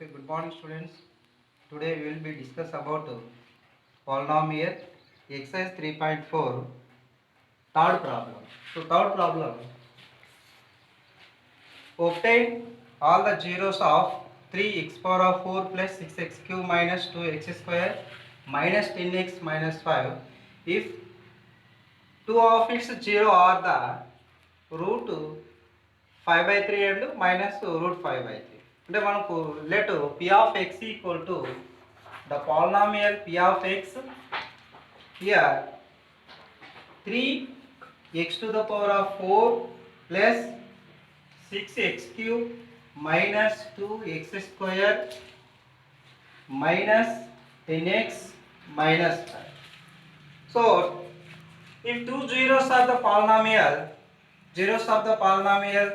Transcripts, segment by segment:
Okay, good morning students. Today we will be discuss about polynomial exercise 3.4 third problem. So third problem, obtain all the zeros of 3x power of 4 plus 6x cube minus 2x square minus 10x minus 5 if two of its zero are the root 5 by 3 and minus root 5 by 3. అంటే మనకు let p of x equal to the polynomial p of x here 3x to the power of 4 plus 6x cube minus 2x square minus 10x minus 5. So if two zeros are the polynomial, zeros of the polynomial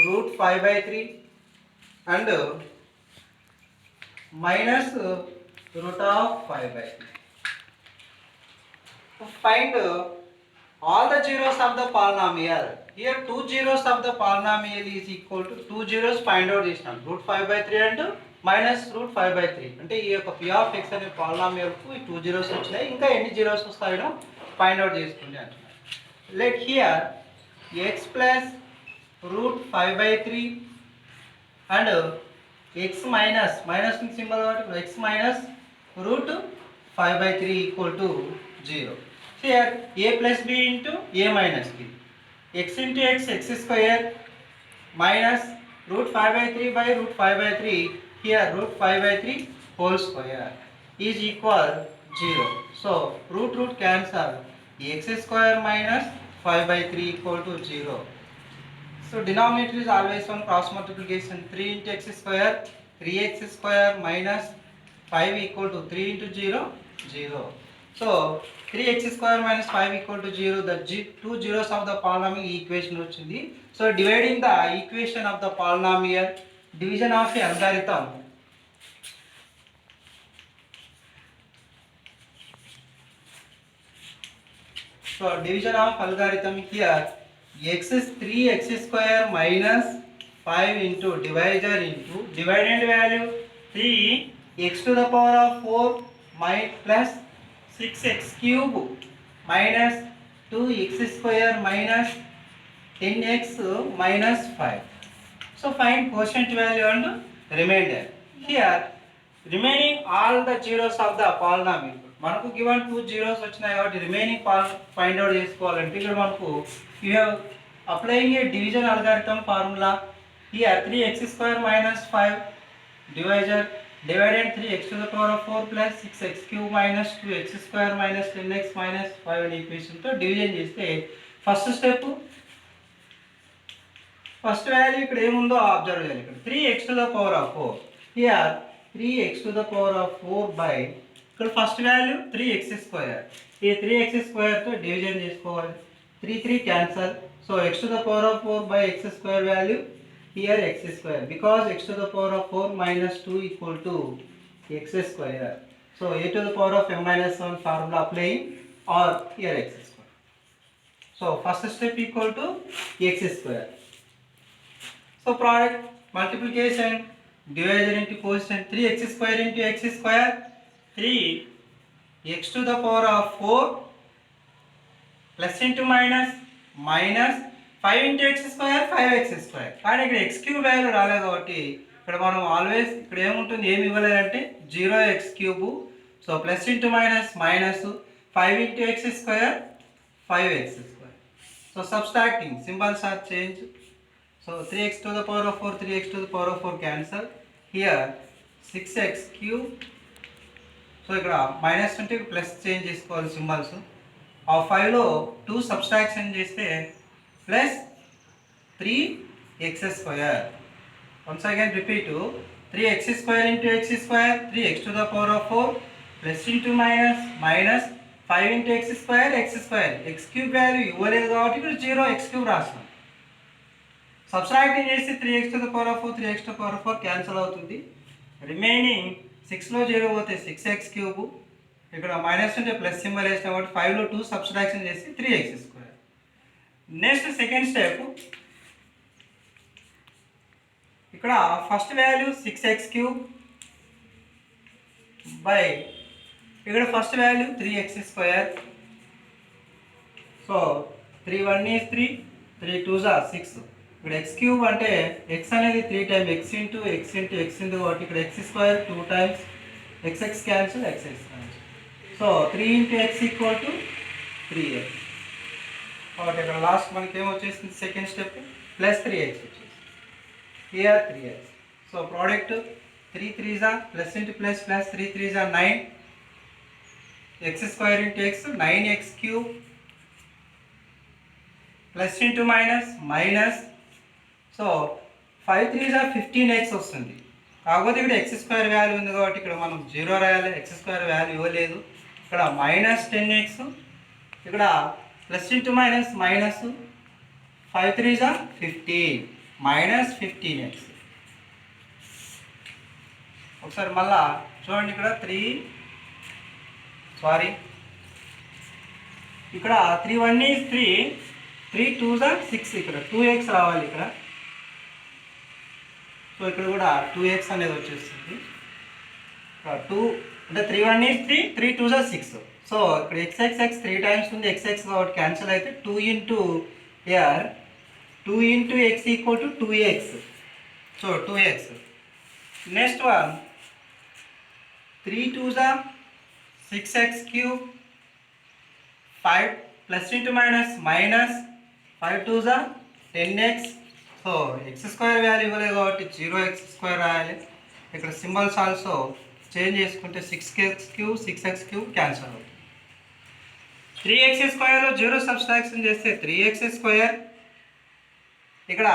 root 5 by 3 and minus root of 5 by 3. Find all the zeros of the polynomial. Here two zeros of the polynomial is equal to two zeros find out చేసినాం root 5 by 3 and minus root 5 by 3. అంటే ఈ యొక్క p of x అనే polynomial కు ఈ two zeros వచ్చినాయి, ఇంకా ఎన్ని zeros వస్తాయో find out చేసుకోండి అంటున్నారు. Let here x plus root 5 by 3 and x minus symbol x minus root 5 by 3 equal to 0. Here a plus b into a minus b, x into x square minus root 5 by 3 by root 5 by 3, here root 5 by 3 whole square is equal 0. So root cancel, x square minus 5 by 3 equal to 0. So denominator is always on cross multiplication. 3 into x square, 3x square minus 5 equal to 3 into 0, 0. So 3x square minus 5 equal to 0. The two zeros of the polynomial equation వచ్చింది. So dividing the equation of the polynomial, division of the algorithm. So division of algorithm here, x is 3x square minus 5 into divisor into dividend value 3x to the power of 4 plus 6x cube minus 2x square minus 10x minus 5. So find quotient value and remainder. Here remaining all the zeros of the polynomial. మనకు given two zeros వచ్చినాయి కాబట్టి remaining find out చేసుకోవాలంటే ఇక్కడ మనకు you have applying A division algorithm formula. Here 3x square minus 5 divisor divided 3x to the power of 4 plus 6x cube minus 2x square minus 10x minus 5 అనే ఈక్వేషన్తో division చేస్తే first step first value ఇక్కడ ఏముందో observe చేయాలి. ఇక్కడ 3x to the power of 4, here 3x to the power of 4 by ఇక్కడ first value 3x square, ఈ 3x స్క్వేర్తో division చేసుకోవాలి. 3 cancel. So x to the power of 4 by x square value, here x square, because x to the power of 4 minus 2 equal to x square. So a to the power of m minus 1 formula applying, or here x square. So first step equal to x square. So product multiplication, divisor into quotient, 3x square into x square, 3x to the power of 4 plus into minus 5 into x square, 5x square. కానీ ఇక్కడ x cube value రాలేదు కాబట్టి ఇక్కడ మనం always ఇక్కడ ఏముంటుంది, ఏమి ఇవ్వలేదంటే 0x cube. So plus into minus 5 into x square, 5x square. So subtracting symbols are change. So 3x to the power of 4, 3x to the power of 4 cancel. Here 6x cube. So ఇక్కడ minus ఉంటే plus change చేసుకోవాలి symbols. ఆ 5లో 2 subtraction చేస్తే plus 3x square. Once again repeat, 3x square into x square, 3x to the power of 4 plus into minus 5 into x square, x cube value ఇవ్వలేదు కాబట్టి ఇక్కడ 0x cube రాస్తాం. Subtracting చేసి 3x to the power of 4, 3x to the power of 4 cancel అవుతుంది. Remaining 6లో 0 పోతే 6x cube, ఇక్కడ minus ఉంటే plus symbol వేసిన కాబట్టి 5లో 2 సబ్స్ట్రాక్షన్ చేసి 3x square. Next second step, ఇక్కడ ఫస్ట్ వాల్యూ 6x³ బై ఇక్కడ first value 3x². So 3 1 is 3, 3 2s are 6. ఇక్కడ x³ అంటే x అనేది 3 టైమ్స్ x ఇంటూ x ఉంది కాబట్టి ఇక్కడ x² 2 times x cancel x cancel. So 3 into x equal to 3x. కాబట్టి ఇక్కడ లాస్ట్ మనకి ఏమొచ్చేసింది సెకండ్ స్టెప్ ప్లస్ 3x వచ్చేసి here 3x. So product 3 3s are plus into plus plus 3 3s are 9 x² into x 9x³ plus into minus minus. So 5 3s are 15x వస్తుంది. కాకపోతే ఇక్కడ x² value ఉంది కాబట్టి ఇక్కడ మనం 0 రాయాలి. x² వాల్యూ ఇవ్వలేదు. ఇక్కడ మైనస్ 10x, ఇక్కడ plus into minus minus 5 3s are 15 minus 15x. ఒకసారి మళ్ళా చూడండి ఇక్కడ ఇక్కడ 3 1 is 3, 3 2s are 6, ఇక్కడ 2x రావాలి ఇక్కడ. సో ఇక్కడ కూడా 2x అనేది వచ్చేస్తుంది. 2 అంటే 3 1 is 3, 3 2s are 6. సో ఇక్కడ x 3 టైమ్స్ ఉంది x కాబట్టి క్యాన్సిల్ అయితే 2 into here 2 into x equal to 2x. So 2x. Next one 3 2s are 6x³ 5 plus into minus minus 5 2s are 10x. So x² value ఇవ్వలేదు కాబట్టి 0x² రాయాలి. ఇక్కడ symbols also change చేసుకుంటే 6x³ 6x³ cancel అవుతుంది. 3x² 0 subtraction చేస్తే 3x², ఇక్కడ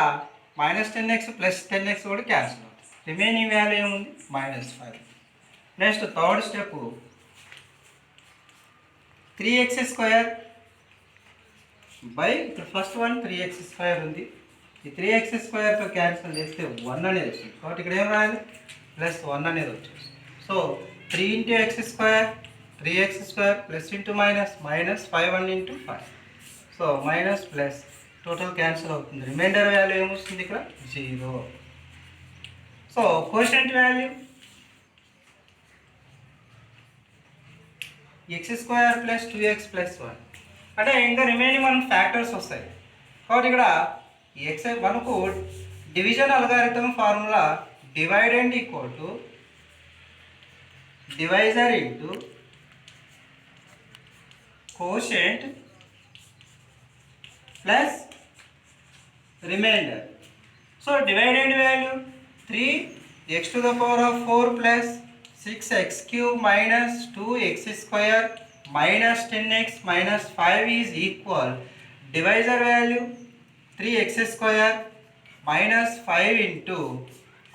minus 10x plus 10x కూడా cancel అవుతుంది. రిమైనింగ్ వాల్యూ ఏముంది -5. Next third step 3x² by ఇక్కడ ఫస్ట్ వన్ 3x² ఉంది. ఈ 3x²తో క్యాన్సిల్ చేస్తే 1 అనేది వస్తుంది కాబట్టి ఇక్కడ ఏం రాయాలి ప్లస్ 1 అనేది వచ్చేసి. So 3 into x² 3x² plus into minus minus 5 1 into 5. So minus plus total cancel అవుతుంది. రిమైండర్ వాల్యూ ఏమొస్తుంది ఇక్కడ 0. So quotient value x² plus 2x plus 1 అంటే ఇంకా రిమైనింగ్ మనకు ఫ్యాక్టర్స్ వస్తాయి కాబట్టి ఇక్కడ x మనకు division algorithm formula dividend equal to divisor into quotient plus remainder. So dividend value 3x⁴ plus 6x³ minus 2x² minus 10x minus 5 is equal divisor value 3x² minus 5 into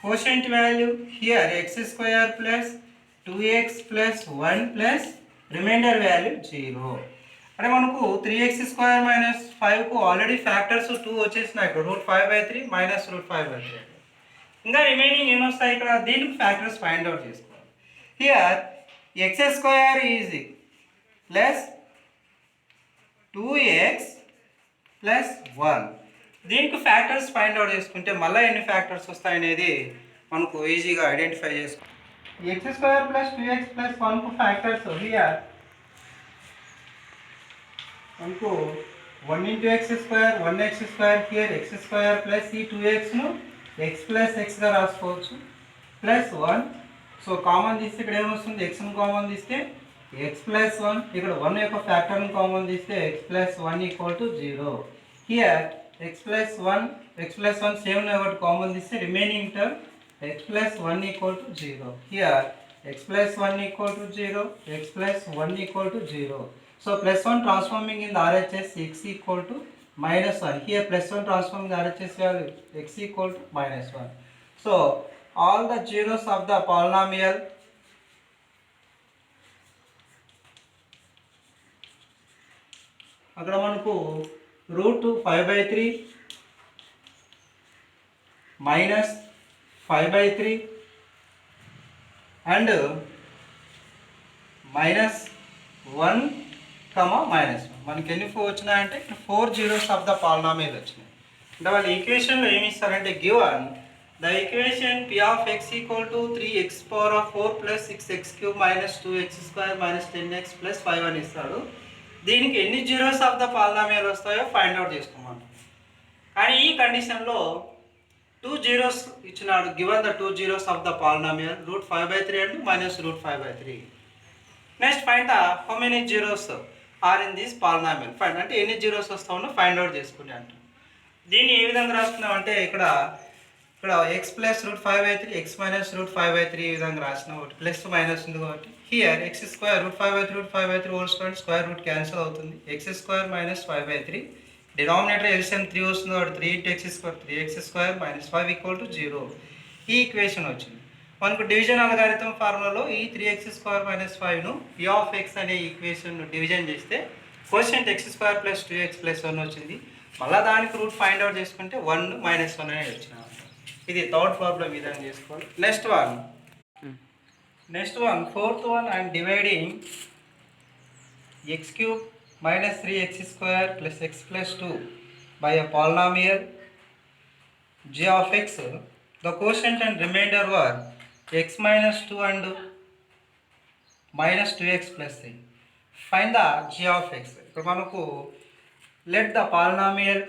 quotient value here x² plus 2x plus 1 plus remainder value 0. అంటే మనకు 3x² minus 5 కు already factors 2 వచ్చేసినాయి ఇక్కడ √5/3 minus √5/3. ఇంకా remaining ఏం వస్తాయి ఇక్కడ దీనికి ఫ్యాక్టర్స్ ఫైండ్ అవుట్ చేసుకోవాలి. Here x² is plus 2x plus 1. దీనికి ఫ్యాక్టర్స్ ఫైండ్ అవుట్ చేసుకుంటే మళ్ళీ ఎన్ని ఫ్యాక్టర్స్ వస్తాయనేది మనకు ఈజీగా ఐడెంటిఫై చేసుకో. x² plus 2x plus 1 కు ఫ్యాక్టర్స్ హియర్ మనకు 1 into x² 1x² here x² plus ఈ 2x ను x ప్లస్ x గా రాసుకోవచ్చు ప్లస్ 1. సో కామన్ తీస్తే ఇక్కడ ఏమొస్తుంది x ను కామన్ తీస్తే x ప్లస్ 1, ఇక్కడ 1 యొక్క ఫ్యాక్టర్ను కామన్ తీస్తే x plus 1 equal to 0. Here x plus 1 same ఒకటి కామన్ తీస్తే remaining term x plus 1 equal to 0. Here x plus 1 equal to 0, x plus 1 equal to 0. So plus 1 transforming in RHS x equal to -1. Here plus 1 transforming RHS value x equal to -1. So all the zeros of the polynomial అక్కడ మనకు √5/3 minus 5/3 and -1, -1 మనకి ఎన్ని 4 వచ్చినాయంటే 4 zeros of the polynomial వచ్చినాయి. అంటే వాళ్ళ ఈక్వేషన్లో ఏమి ఇస్తారంటే given The equation p of x equal to 3x power of 4 plus 6x cube minus 2x square minus 10x plus 5 అని ఇస్తాడు. దీనికి ఎన్ని జీరోస్ ఆఫ్ ద పాలినామియల్ వస్తాయో ఫైండ్ అవుట్ చేసుకోమన్నాడు. కానీ ఈ కండిషన్లో 2 జీరోస్ ఇచ్చినాడు. Given the 2 zeros of the polynomial √5/3 and minus √5/3. Next find the how many zeros are in this polynomial. Find అంటే ఎన్ని జీరోస్ వస్తామో ఫైండ్ అవుట్ చేసుకుని అంట. దీన్ని ఏ విధంగా రాస్తున్నాం అంటే ఇక్కడ ఎక్స్ ప్లస్ √5/3 ఎక్స్ మైనస్ √5/3 ఈ విధంగా రాసిన ఒకటి ప్లస్ మైనస్ ఉంది కాబట్టి here x square √5/3 whole square square root cancel అవుతుంది. X square minus 5/3 denominator LCM 3 వస్తుంది కాబట్టి 3x² minus 5 equal to 0. ఈ ఈక్వేషన్ వచ్చింది. మనకు డివిజన్ అల్గారిథం ఫార్ములాలో ఈ 3x² minus 5ను p of x అనే ఈక్వేషన్ను డివిజన్ చేస్తే quotient x² plus 2x plus 1 వచ్చింది. మళ్ళీ దానికి రూట్ ఫైండ్ అవుట్ చేసుకుంటే 1 - 1 అనేది వచ్చిన. ఇది థర్డ్ ప్రాబ్లం ఈ విధంగా చేసుకోవాలి. Next one fourth one I'm dividing x³ minus 3x² plus x plus 2 by a polynomial g of x. The quotient and remainder were x minus 2 and minus 2x plus 3. Find the g of x. ఇప్పుడు మనకు let the polynomial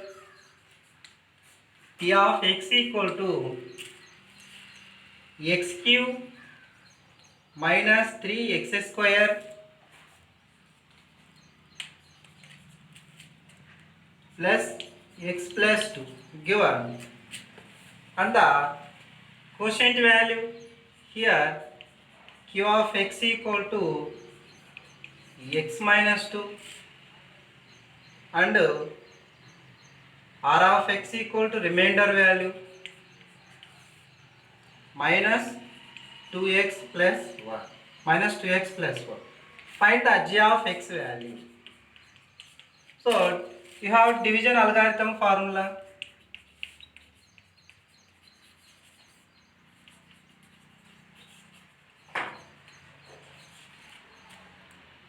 p of x equal to x³ minus 3x² plus x plus 2 given, and the quotient value here q of x equal to x minus 2 and r of x equal to remainder value minus 2x plus 1. Find the g of x value. So you have division algorithm formula.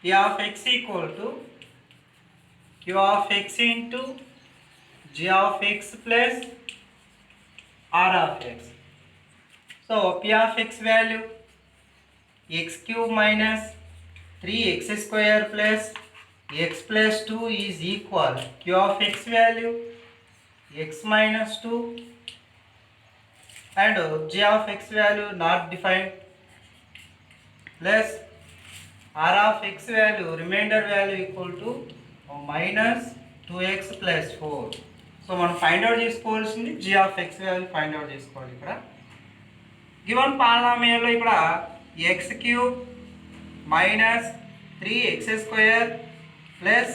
P of x equal to q of x into g of x plus r of x. So p of x value x³ minus 3x² plus x plus 2 is equal q of x value x minus 2 and g of x value not defined plus r of x value remainder value equal to minus 2x plus 4. So మనం find out చేసుకోవాల్సింది g of x value find out చేసుకోవాలి. ఇక్కడ given పాలినామియల్లో ఇక్కడ x³ minus 3x² plus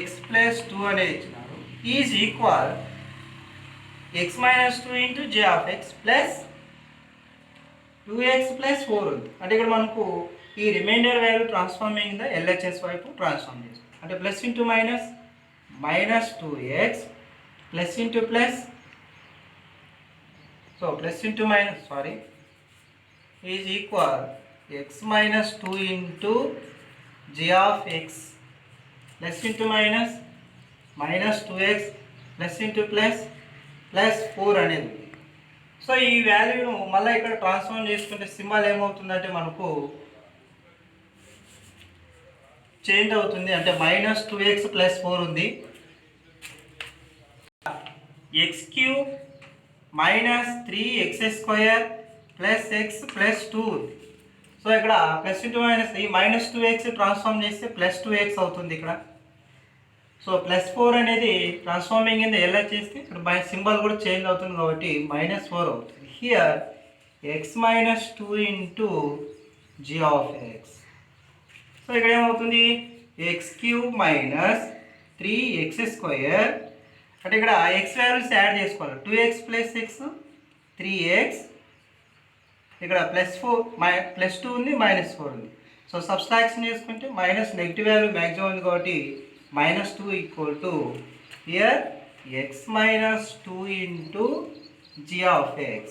x plus 2 అనేది ఇచ్చినారు is equal x minus 2 into g of x plus 2x plus 4 ఉంది. అంటే ఇక్కడ మనకు ఈ remainder value transforming the LHS వైపు ట్రాన్స్ఫార్మ్ చేస్తాం. అంటే plus into minus minus 2x plus into plus so plus into minus is equal x minus 2 into g of x plus into minus minus 2x plus into plus plus 4 అనేది. So ఈ వాల్యూను మళ్ళీ ఇక్కడ transform చేసుకుంటే symbol ఏమవుతుందంటే మనకు change అవుతుంది. అంటే minus 2x plus 4 ఉంది. x³ minus 3x² plus x plus 2 ఉంది. సో ఇక్కడ ప్లస్ ఇంటూ మైనస్ ఈ మైనస్ 2x ట్రాన్స్ఫార్మ్ చేస్తే ప్లస్ 2x అవుతుంది ఇక్కడ. సో ప్లస్ 4 అనేది ట్రాన్స్ఫార్మింగ్ కింద ఎలా చేస్తే ఇక్కడ సింబల్ కూడా చేంజ్ అవుతుంది కాబట్టి మైనస్ 4 అవుతుంది. Here x minus 2 into g of x. So ఇక్కడ ఏమవుతుంది x³ మైనస్ 3x² అంటే ఇక్కడ x వాల్యూస్ యాడ్ చేసుకోవాలి. 2x ప్లస్ x 3x ఇక్కడ ప్లస్ 2 ఉంది మైనస్ 4 ఉంది. సో సబ్స్ట్రాక్షన్ చేసుకుంటే మైనస్ నెగిటివ్ వాల్యూ మ్యాక్సిమం ఉంది కాబట్టి minus 2 equal to hear x minus 2 into g of x.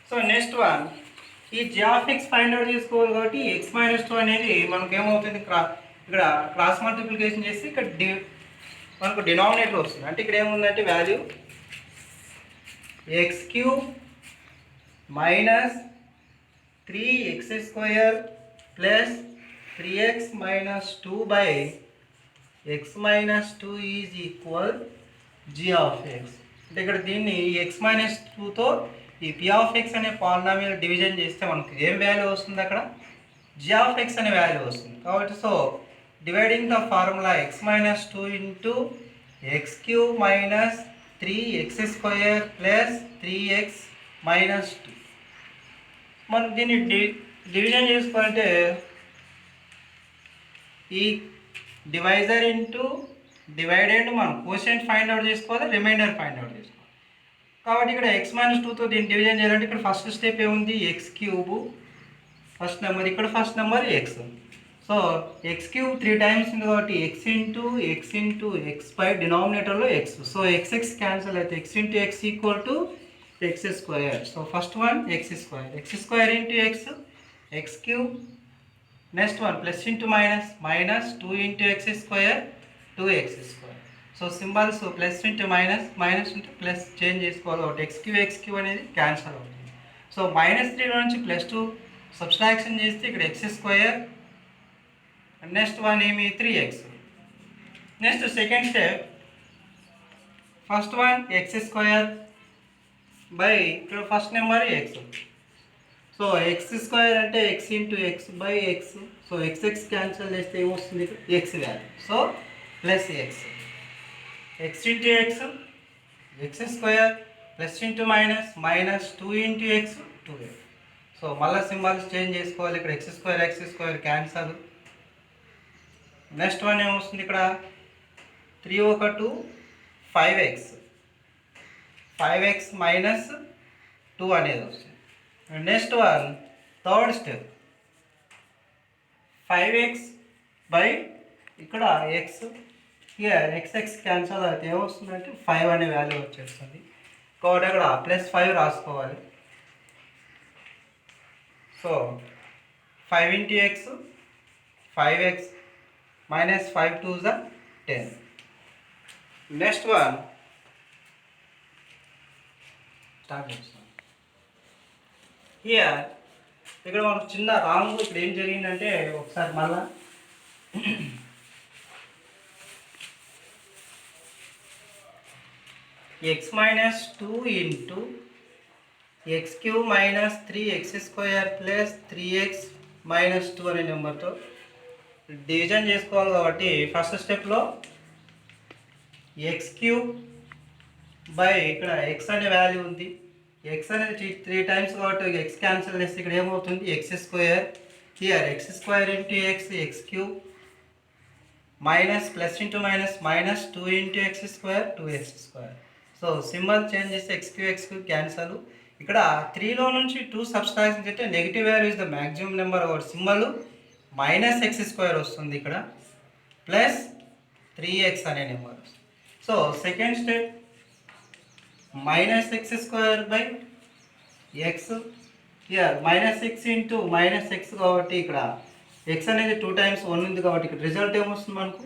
So next one ఈ g of x find out చేసుకోవాలి కాబట్టి x మైనస్ 2 అనేది మనకు ఏమవుతుంది ఇక్కడ క్రాస్ మల్టిప్లికేషన్ చేసి ఇక్కడ మనకు డినామినేటర్ వస్తుంది. అంటే ఇక్కడ ఏముందంటే value X cube minus 3x square plus 3x minus 2 by x minus 2 is equal g of x. అంటే ఇక్కడ దీన్ని x మైనస్ 2తో ఈ p ఆఫ్ x అనే పాలినామియల్ డివిజన్ చేస్తే మనకు ఏం వాల్యూ వస్తుంది, అక్కడ g ఆఫ్ x అనే వాల్యూ వస్తుంది. కాబట్టి so dividing the formula x minus 2 into x cube minus 3x square plus 3x minus 2. మనం దీన్ని డివిజన్ చేసుకోవాలంటే ఈ డివైజర్ ఇంటూ డివైడెడ్ మనం కోషెంట్ ఫైండ్ అవుట్ చేసుకోవాలి, రిమైండర్ ఫైండ్ అవుట్ చేసుకోవాలి. కాబట్టి ఇక్కడ x మైనస్ 2తో దీన్ని డివిజన్ చేయాలంటే ఇక్కడ ఫస్ట్ స్టెప్ ఏముంది, ఎక్స్ క్యూబ్ ఫస్ట్ నెంబర్, ఇక్కడ first number x. So x cube 3 times ఉంది కాబట్టి ఎక్స్ ఇంటూ ఎక్స్ బై డినామినేటర్లో ఎక్స్. సో ఎక్స్ క్యాన్సిల్ అయితే x into x equal to x square. So first one x square into x cube. Next one plus into minus 2 into x square 2x square. So symbols plus into minus into plus change చేసుకోవాలి కాబట్టి x queue అనేది cancel అవుతుంది. So -3 నుంచి +2 subtraction చేస్తే ఇక్కడ x square, next one ఏమి 3x. Next second step, first one x square by ఇక్కడ first number x. So x square అంటే x into x by x. So x cancel చేస్తే ఏమొస్తుంది, x value. So plus x into x square plus into minus 2 into x 2x. So మళ్ళీ symbols change చేసుకోవాలి, ఇక్కడ x square cancel. Next one ఏమొస్తుంది, ఇక్కడ 3 ఒక 2 5x minus 2 అనేది వస్తుంది. Next one third step 5x by ఇక్కడ ఎక్స్, హియర్ ఎక్స్ క్యాన్సల్ అయితే ఏమొస్తుందంటే 5 అనే వాల్యూ వచ్చేస్తుంది. కాబట్టి అక్కడ +5 రాసుకోవాలి. So 5 into X 5x minus 5 2 10. Next one start చేస్తాం. హియర్ ఇక్కడ మనకు చిన్న రాంగ్ ఇక్కడ ఏం జరిగిందంటే ఒకసారి మళ్ళా x minus 2 into x cube minus 3x square plus 3x minus 2 అనే నెంబర్తో డివిజన్ చేసుకోవాలి. కాబట్టి ఫస్ట్ స్టెప్లో ఎక్స్ క్యూబ్ బై ఇక్కడ ఎక్స్ అనే వాల్యూ ఉంది, ఎక్స్ అనేది 3 టైమ్స్ కాబట్టి ఎక్స్ క్యాన్సిల్ చేస్తే ఇక్కడ ఏమవుతుంది, X square. Here x square into x cube minus plus into minus 2 into x square 2x square. So symbol change చేస్తే ఎక్స్ క్యూ క్యాన్సల్. ఇక్కడ 3లో నుంచి 2 సబ్స్ట్రాక్షన్ చేస్తే negative value is the maximum number of symbol minus X square వస్తుంది, ఇక్కడ plus 3x అనే number వస్తుంది. So second step minus X square by X. Here minus X into X కాబట్టి ఇక్కడ X అనేది 2 టైమ్స్ 1 ఉంది కాబట్టి ఇక్కడ రిజల్ట్ ఏమొస్తుంది మనకు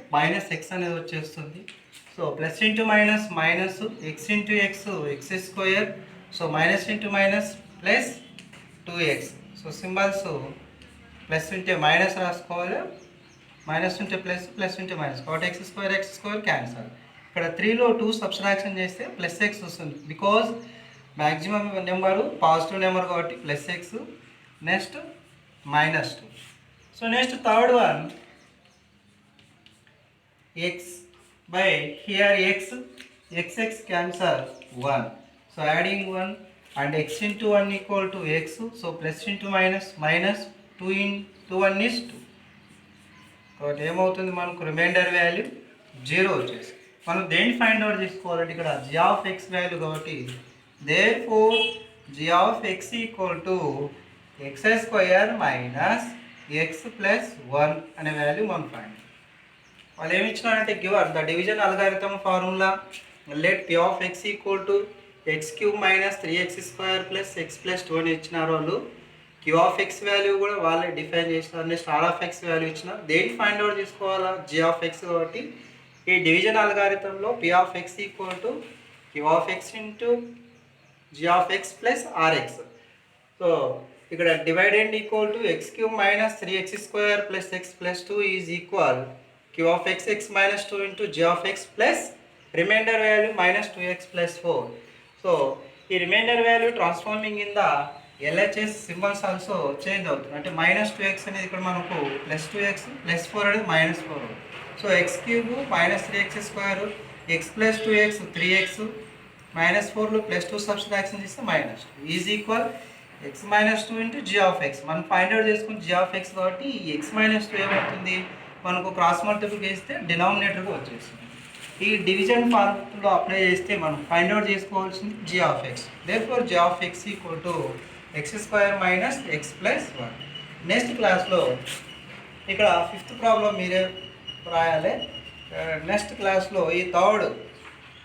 -x అనేది వచ్చేస్తుంది. So plus into minus X into x square. So minus into minus plus 2x. So symbols plus ఉంటే మైనస్ రాసుకోవాలి, మైనస్ ఉంటే ప్లస్ ఉంటే మైనస్ కాబట్టి ఎక్స్ స్క్వేర్ క్యాన్సల్. ఇక్కడ 3లో 2 సబ్స్ట్రాక్షన్ చేస్తే +x వస్తుంది, because maximum number positive number కాబట్టి +x. Next -2. So next third one x by here x cancel 1. So adding 1 and x into 1 equal to x. So plus into minus 2 into 1 is 2. కాబట్టి ఏమవుతుంది మనకు reminder value 0 వచ్చేసి. మనం దేన్ని find out చేసుకోవాలంటే ఇక్కడ g of x value కాబట్టి therefore g of x equal to x square minus x plus 1 అనే వాల్యూ మనం ఫైండ్. వాళ్ళు ఏమి ఇచ్చినారంటే given the division algorithm formula let p of x equal to x cube minus 3x square plus x plus 2 అని ఇచ్చినారు వాళ్ళు. q of x value కూడా వాళ్ళే డిఫైన్ చేసినారు. Next r of x value ఇచ్చినారు. దేన్ని ఫైండ్ అవుట్ చేసుకోవాలా, g of x కాబట్టి ఈ డివిజన్ అల్గారిథంలో p of x equal to q of x into g of x plus rx. So ఇక్కడ dividend equal to x cube minus 3x square plus x plus 2 is equal q of x x minus 2 into g of x plus remainder value minus 2x plus 4. So ఈ remainder value transforming in the LHS symbols also change అవుతుంది. అంటే minus 2x అనేది ఇక్కడ మనకు plus 2x plus 4 అనేది minus 4. So x cube minus 3x square x plus 2x 3x minus 4లో plus 2 subtraction చేస్తే minus 2 is equal x minus 2 into G of x. మనం find out చేసుకుని జీ ఆఫ్ ఎక్స్ కాబట్టి ఈ X minus 2 ఏమవుతుంది మనకు cross multiple చేస్తే డినామినేటర్గా వచ్చేస్తుంది. ఈ డివిజన్ ఫార్ములాలో అప్లై చేస్తే మనం ఫైండ్ అవుట్ చేసుకోవాల్సింది g of x. Therefore g of x equal to x square minus x plus 1. Next క్లాస్లో ఇక్కడ ఫిఫ్త్ ప్రాబ్లం మీరే రాయాలి. నెక్స్ట్ క్లాస్లో ఈ థర్డ్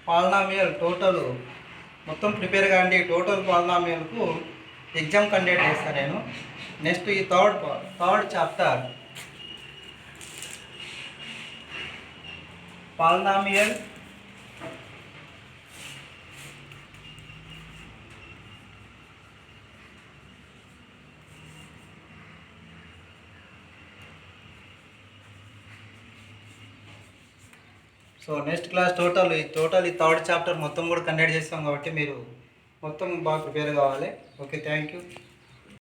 పాలినామియల్ టోటల్ మొత్తం ప్రిపేర్ కాండి. టోటల్ పాలినామియల్కు ఎగ్జామ్ కండక్ట్ చేస్తాను నేను. నెక్స్ట్ ఈ third chapter polynomial so next class total ఈ థర్డ్ చాప్టర్ మొత్తం కూడా కండక్ట్ చేస్తాం కాబట్టి మీరు మొత్తం బాగా ప్రిపేర్ కావాలి. Okay, thank you.